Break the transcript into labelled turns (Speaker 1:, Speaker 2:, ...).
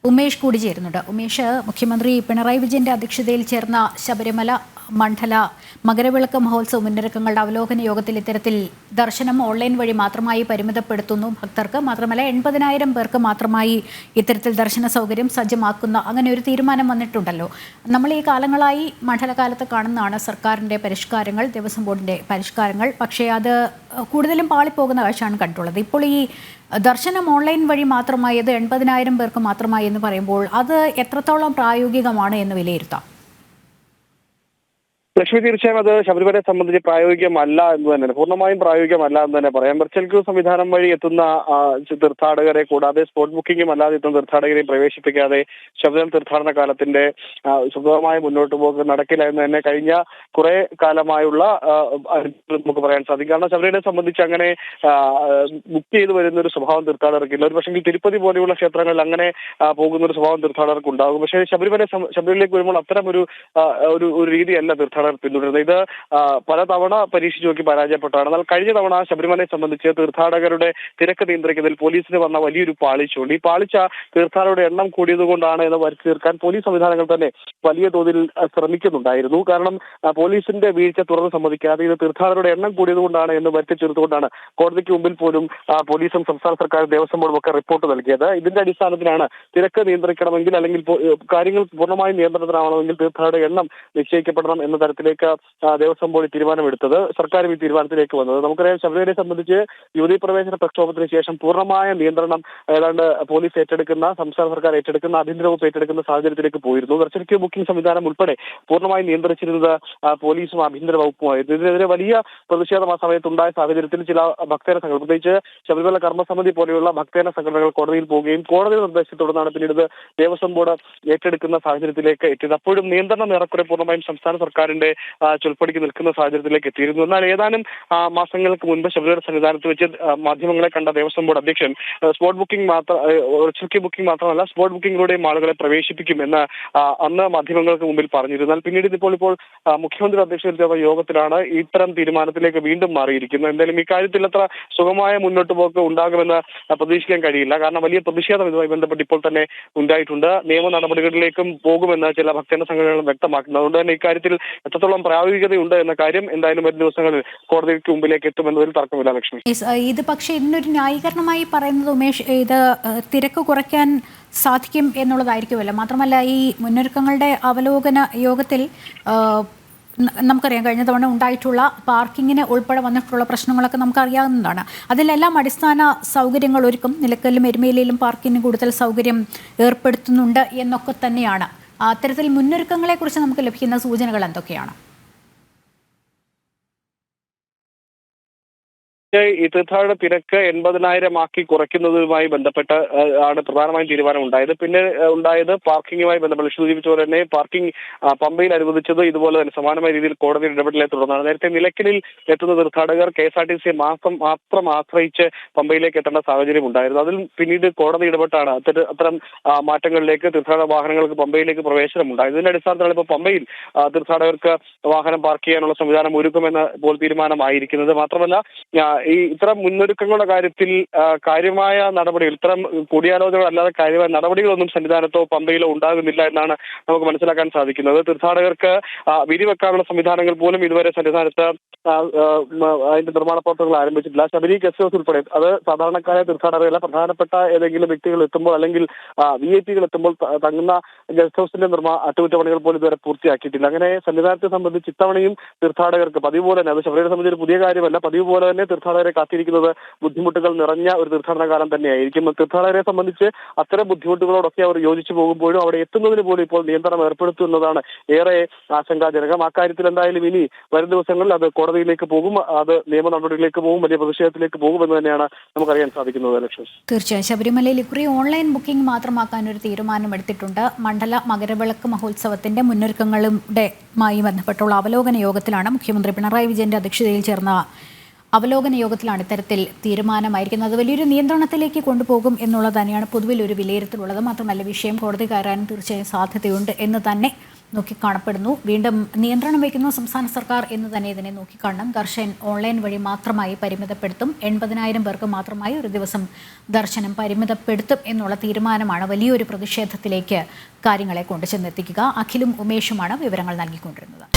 Speaker 1: ഉമേഷ് കൂടി ചേരുന്നുണ്ട്. ഉമേഷ്, മുഖ്യമന്ത്രി പിണറായി വിജയന്റെ അധ്യക്ഷതയിൽ ചേർന്ന ശബരിമല മണ്ഡല മകരവിളക്ക് മഹോത്സവ മുന്നൊരുക്കങ്ങളുടെ അവലോകന യോഗത്തിൽ ഇത്തരത്തിൽ ദർശനം ഓൺലൈൻ വഴി മാത്രമായി പരിമിതപ്പെടുത്തുന്നു ഭക്തർക്ക്. മാത്രമല്ല 80,000 പേർക്ക് മാത്രമായി ഇത്തരത്തിൽ ദർശന സൗകര്യം സജ്ജമാക്കുന്ന അങ്ങനെ ഒരു തീരുമാനം വന്നിട്ടുണ്ടല്ലോ. നമ്മൾ ഈ കാലങ്ങളായി മണ്ഡലകാലത്ത് കാണുന്നതാണ് സർക്കാരിൻ്റെ പരിഷ്കാരങ്ങൾ, ദേവസ്വം ബോർഡിൻ്റെ പരിഷ്കാരങ്ങൾ. പക്ഷേ അത് കൂടുതലും പാളിപ്പോകുന്ന കാഴ്ചയാണ് കണ്ടിട്ടുള്ളത്. ഇപ്പോൾ ഈ ദർശനം ഓൺലൈൻ വഴി മാത്രമായത് 80,000 പേർക്ക് മാത്രമായി എന്ന് പറയുമ്പോൾ അത് എത്രത്തോളം പ്രായോഗികമാണ് എന്ന് വിലയിരുത്താം?
Speaker 2: ലക്ഷ്മി, തീർച്ചയായും അത് ശബരിമലയെ സംബന്ധിച്ച് പ്രായോഗികമല്ല എന്ന് തന്നെ, പൂർണ്ണമായും പ്രായോഗികമല്ല എന്ന് തന്നെ പറയാം. വെർച്വൽ ക്യൂ സംവിധാനം വഴി എത്തുന്ന തീർത്ഥാടകരെ കൂടാതെ സ്പോട്ട് ബുക്കിംഗും അല്ലാതെ എത്തുന്ന തീർത്ഥാടകരെയും പ്രവേശിപ്പിക്കാതെ ശബരിമല തീർത്ഥാടന കാലത്തിന്റെ സുഗമമായ മുന്നോട്ട് പോക്ക് നടക്കില്ല എന്ന് തന്നെ കഴിഞ്ഞ കുറെ കാലമായുള്ള നമുക്ക് പറയാൻ സാധിക്കും. കാരണം ശബരിമലയെ സംബന്ധിച്ച് അങ്ങനെ ബുക്ക് ചെയ്ത് വരുന്ന ഒരു സ്വഭാവം തീർത്ഥാടകർക്കില്ല. ഒരു പക്ഷേ തിരുപ്പതി പോലെയുള്ള ക്ഷേത്രങ്ങളിൽ അങ്ങനെ പോകുന്ന ഒരു സ്വഭാവം തീർത്ഥാടകർക്ക് ഉണ്ടാകും. പക്ഷേ ശബരിമലയിലേക്ക് വരുമ്പോൾ അത്തരം ഒരു രീതിയല്ല തീർത്ഥാടകർ പിന്തുടരുന്നത്. ഇത് പലതവണ പരീക്ഷിച്ചു നോക്കി പരാജയപ്പെട്ടാണ്. എന്നാൽ കഴിഞ്ഞ തവണ ശബരിമലയെ സംബന്ധിച്ച് തീർത്ഥാടകരുടെ തിരക്ക് നിയന്ത്രിക്കുന്നതിൽ പോലീസിന് വന്ന വലിയൊരു പാളിച്ചുണ്ട്. ഈ പാളിച്ച തീർത്ഥാടകരുടെ എണ്ണം കൂടിയതുകൊണ്ടാണ് എന്ന് വരുത്തി തീർക്കാൻ പോലീസ് സംവിധാനങ്ങൾ തന്നെ വലിയ തോതിൽ ശ്രമിക്കുന്നുണ്ടായിരുന്നു. കാരണം പോലീസിന്റെ വീഴ്ച തുറന്ന് സമ്മതിക്കാതെ ഇത് തീർത്ഥാടകരുടെ എണ്ണം കൂടിയതുകൊണ്ടാണ് എന്ന് വരുത്തി തീർത്തുകൊണ്ടാണ് കോടതിക്ക് മുമ്പിൽ പോലും പോലീസും സംസ്ഥാന സർക്കാർ, ദേവസ്വം ബോർഡും ഒക്കെ റിപ്പോർട്ട് നൽകിയത്. ഇതിന്റെ അടിസ്ഥാനത്തിലാണ് തിരക്ക് നിയന്ത്രിക്കണമെങ്കിൽ അല്ലെങ്കിൽ കാര്യങ്ങൾ പൂർണ്ണമായും നിയന്ത്രണത്തിലാവണമെങ്കിൽ തീർത്ഥാടകരുടെ എണ്ണം നിശ്ചയിക്കപ്പെടണം എന്ന തരത്തിലേക്ക് ദേവസ്വം ബോർഡ് തീരുമാനമെടുത്തത്. സർക്കാരും ഈ തീരുമാനത്തിലേക്ക് വന്നത്. നമുക്കറിയാം, ശബരിമലയെ സംബന്ധിച്ച് യുവതീ പ്രവേശന പ്രക്ഷോഭത്തിന് ശേഷം പൂർണ്ണമായ നിയന്ത്രണം ഏതാണ്ട് പോലീസ് ഏറ്റെടുക്കുന്ന, സംസ്ഥാന സർക്കാർ ഏറ്റെടുക്കുന്ന, ആഭ്യന്തര വകുപ്പ് ഏറ്റെടുക്കുന്ന സാഹചര്യത്തിലേക്ക് പോയിരുന്നു. വെർച്വൽ ക്യൂ ബുക്കിംഗ് സംവിധാനം ഉൾപ്പെടെ പൂർണ്ണമായി നിയന്ത്രിച്ചിരുന്നത് പോലീസും ആഭ്യന്തര വകുപ്പുമായിരുന്നു. ഇതിനെതിരെ വലിയ പ്രതിഷേധം ആ സമയത്തുണ്ടായ സാഹചര്യത്തിൽ ചില ഭക്തജന സംഘടന, പ്രത്യേകിച്ച് ശബരിമല കർമ്മസമിതി പോലെയുള്ള ഭക്തജന സംഘടനകൾ കോടതിയിൽ പോവുകയും കോടതിയുടെ നിർദ്ദേശത്തെ തുടർന്നാണ് പിന്നീട് ഇത് ദേവസ്വം ബോർഡ് ഏറ്റെടുക്കുന്ന സാഹചര്യത്തിലേക്ക് എത്തിയത്. അപ്പോഴും നിയന്ത്രണം ഏറെക്കുറെ പൂർണ്ണമായും സംസ്ഥാന സർക്കാരിന്റെ ചൊൽപ്പടിക്ക് നിൽക്കുന്ന സാഹചര്യത്തിലേക്ക് എത്തിയിരുന്നു. എന്നാൽ ഏതാനും മാസങ്ങൾക്ക് മുൻപ് ശബരിമല സന്നിധാനത്ത് വെച്ച് മാധ്യമങ്ങളെ കണ്ട ദേവസ്വം ബോർഡ് അധ്യക്ഷൻ സ്പോട്ട് ബുക്കിംഗ് മാത്രമല്ല സ്പോട്ട് ബുക്കിംഗിലൂടെയും ആളുകളെ പ്രവേശിപ്പിക്കുമെന്ന് അന്ന് മാധ്യമങ്ങൾക്ക് മുമ്പിൽ പറഞ്ഞിരുന്നു. എന്നാൽ പിന്നീട് ഇപ്പോൾ മുഖ്യമന്ത്രി അധ്യക്ഷതയിൽ ചേർന്ന യോഗത്തിലാണ് ഇത്തരം തീരുമാനത്തിലേക്ക് വീണ്ടും മാറിയിരിക്കുന്നത്. എന്തായാലും ഇക്കാര്യത്തിൽ അത്ര സുഗമമായ മുന്നോട്ട് പോക്ക് ഉണ്ടാകുമെന്ന് പ്രതീക്ഷിക്കാൻ കഴിയില്ല. കാരണം വലിയ പ്രതിഷേധം ഇതുമായി ബന്ധപ്പെട്ട് ഇപ്പോൾ തന്നെ ഉണ്ടായിട്ടുണ്ട്. നിയമ നടപടികളിലേക്കും പോകുമെന്ന് ചില ഭക്തജന സംഘടനകൾ വ്യക്തമാക്കുന്നത്. അതുകൊണ്ട് തന്നെ ഇക്കാര്യത്തിൽ എത്രത്തോളം പ്രായോഗികതയുണ്ട് എന്ന കാര്യം എന്തായാലും വരും ദിവസങ്ങളിൽ കോടതിക്ക് മുമ്പിലേക്ക് എത്തുമെന്നതിൽ തർക്കമില്ല. ലക്ഷ്മി,
Speaker 1: ഇത് പക്ഷേ ഇതിനൊരു ന്യായീകരണമായി പറയുന്നത് ഉമേഷ്, ഇത് തിരക്ക് കുറയ്ക്കാൻ സാധിക്കും എന്നുള്ളതായിരിക്കുമല്ലോ. മാത്രമല്ല ഈ മുന്നൊരുക്കങ്ങളുടെ അവലോകന യോഗത്തിൽ നമുക്കറിയാം കഴിഞ്ഞ തവണ ഉണ്ടായിട്ടുള്ള പാർക്കിങ്ങിന് ഉൾപ്പെടെ വന്നിട്ടുള്ള പ്രശ്നങ്ങളൊക്കെ നമുക്കറിയാവുന്നതാണ്. അതിലെല്ലാം അടിസ്ഥാന സൗകര്യങ്ങൾ ഒരുക്കും, നിലക്കല്ലും എരുമേലിയിലും പാർക്കിങ്ങിന് കൂടുതൽ സൗകര്യം ഏർപ്പെടുത്തുന്നുണ്ട് എന്നൊക്കെ തന്നെയാണ്. അത്തരത്തിൽ മുന്നൊരുക്കങ്ങളെക്കുറിച്ച് നമുക്ക് ലഭിക്കുന്ന സൂചനകൾ എന്തൊക്കെയാണ്?
Speaker 2: ഈ തീർത്ഥാടന തിരക്ക് 80,000 ആക്കി കുറയ്ക്കുന്നതുമായി ബന്ധപ്പെട്ട് ആണ് പ്രധാനമായും തീരുമാനം ഉണ്ടായത്. പിന്നെ ഉണ്ടായത് പാർക്കിങ്ങുമായി ബന്ധപ്പെട്ട് സൂചിപ്പിച്ച പോലെ തന്നെ പാർക്കിംഗ് പമ്പയിൽ അനുവദിച്ചത് ഇതുപോലെ തന്നെ സമാനമായ രീതിയിൽ കോടതി ഇടപെടലെ തുടർന്നാണ്. നേരത്തെ നിലയ്ക്കലിൽ എത്തുന്ന തീർത്ഥാടകർ KSRTC മാത്രം ആശ്രയിച്ച് പമ്പയിലേക്ക് എത്തേണ്ട സാഹചര്യം ഉണ്ടായിരുന്നു. അതിൽ പിന്നീട് കോടതി ഇടപെട്ടാണ് അത്തരം മാറ്റങ്ങളിലേക്ക് തീർത്ഥാടക വാഹനങ്ങൾക്ക് പമ്പയിലേക്ക് പ്രവേശനം ഉണ്ടായത്. ഇതിന്റെ അടിസ്ഥാനത്തിലാണ് ഇപ്പോൾ പമ്പയിൽ തീർത്ഥാടകർക്ക് വാഹനം പാർക്ക് ചെയ്യാനുള്ള സംവിധാനം ഒരുക്കുമെന്ന് ഇപ്പോൾ തീരുമാനമായിരിക്കുന്നത്. മാത്രമല്ല ഈ ഇത്തരം മുന്നൊരുക്കങ്ങളുടെ കാര്യത്തിൽ കാര്യമായ നടപടികൾ, ഇത്തരം കൂടിയാലോചനകൾ അല്ലാതെ കാര്യമായ നടപടികളൊന്നും സന്നിധാനത്തോ പമ്പയിലോ ഉണ്ടാകുന്നില്ല എന്നാണ് നമുക്ക് മനസ്സിലാക്കാൻ സാധിക്കുന്നത്. തീർത്ഥാടകർക്ക് വിരിവെക്കാനുള്ള സംവിധാനങ്ങൾ പോലും ഇതുവരെ സന്നിധാനത്ത് അതിന്റെ നിർമ്മാണ പ്രവർത്തനങ്ങൾ ആരംഭിച്ചിട്ടില്ല. ശബരി ഗസ്റ്റ് ഹൗസ് ഉൾപ്പെടെ, അത് സാധാരണക്കാരായ തീർത്ഥാടകരല്ല, പ്രധാനപ്പെട്ട ഏതെങ്കിലും വ്യക്തികൾ എത്തുമ്പോൾ അല്ലെങ്കിൽ VIP എത്തുമ്പോൾ തങ്ങുന്ന ഗസ്റ്റ് ഹൗസിന്റെ അറ്റകുറ്റപ്പണികൾ പോലും ഇതുവരെ പൂർത്തിയാക്കിയിട്ടില്ല. അങ്ങനെ സന്നിധാനത്തെ സംബന്ധിച്ച് ഇത്തവണയും തീർത്ഥാടകർക്ക് പതിവ് പോലെ തന്നെ, അത് ശബരിമലയെ സംബന്ധിച്ച് ഒരു പുതിയ കാര്യമല്ല, പതിവ് പോലെ തന്നെ തീർത്ഥാടകരെ കാത്തിരിക്കുന്നത് ബുദ്ധിമുട്ടുകൾ നിറഞ്ഞ ഒരു തീർത്ഥാടന കാലം തന്നെയായിരിക്കും. തീർത്ഥാടകരെ സംബന്ധിച്ച് അത്തരം ബുദ്ധിമുട്ടുകളോടൊക്കെ അവർ യോജിച്ചു പോകുമ്പോഴും അവിടെ എത്തുന്നതിന് പോലും ഇപ്പോൾ നിയന്ത്രണം ഏർപ്പെടുത്തുന്നതാണ് ഏറെ ആശങ്കാജനകം. അക്കാര്യത്തിൽ എന്തായാലും ഇനി വരും ദിവസങ്ങളിൽ അത് കോടതിയിലേക്ക് പോകും, അത് നിയമ നടപടികളിലേക്ക് പോകും, വലിയ പ്രതിഷേധത്തിലേക്ക് പോകുമെന്ന് തന്നെയാണ് നമുക്കറിയാൻ സാധിക്കുന്നത്. ലക്ഷ്മി,
Speaker 1: തീർച്ചയായും ശബരിമലയിൽ ഇക്കുറി ഓൺലൈൻ ബുക്കിംഗ് മാത്രമാക്കാൻ ഒരു തീരുമാനമെടുത്തിട്ടുണ്ട്. മണ്ഡല മകരവിളക്ക് മഹോത്സവത്തിന്റെ മുന്നൊരുക്കങ്ങളുമായി ബന്ധപ്പെട്ടുള്ള അവലോകന യോഗത്തിലാണ് മുഖ്യമന്ത്രി പിണറായി വിജയന്റെ അധ്യക്ഷതയിൽ ചേർന്ന അവലോകന യോഗത്തിലാണ് ഇത്തരത്തിൽ തീരുമാനമായിരിക്കുന്നത്. വലിയൊരു നിയന്ത്രണത്തിലേക്ക് കൊണ്ടുപോകും എന്നുള്ളത് തന്നെയാണ് പൊതുവിൽ ഒരു വിലയിരുത്തലുള്ളത്. മാത്രമല്ല വിഷയം കോടതി കയറാനും തീർച്ചയായും സാധ്യതയുണ്ട് എന്ന് തന്നെ നോക്കിക്കാണപ്പെടുന്നു. വീണ്ടും നിയന്ത്രണം വയ്ക്കുന്നു സംസ്ഥാന സർക്കാർ എന്ന് തന്നെ ഇതിനെ നോക്കിക്കാണണം. ദർശൻ ഓൺലൈൻ വഴി മാത്രമായി പരിമിതപ്പെടുത്തും. 80,000 പേർക്ക് മാത്രമായി ഒരു ദിവസം ദർശനം പരിമിതപ്പെടുത്തും എന്നുള്ള തീരുമാനമാണ് വലിയൊരു പ്രതിഷേധത്തിലേക്ക് കാര്യങ്ങളെ കൊണ്ടുചെന്നെത്തിക്കുക. അഖിലും ഉമേഷുമാണ് വിവരങ്ങൾ നൽകിക്കൊണ്ടിരുന്നത്.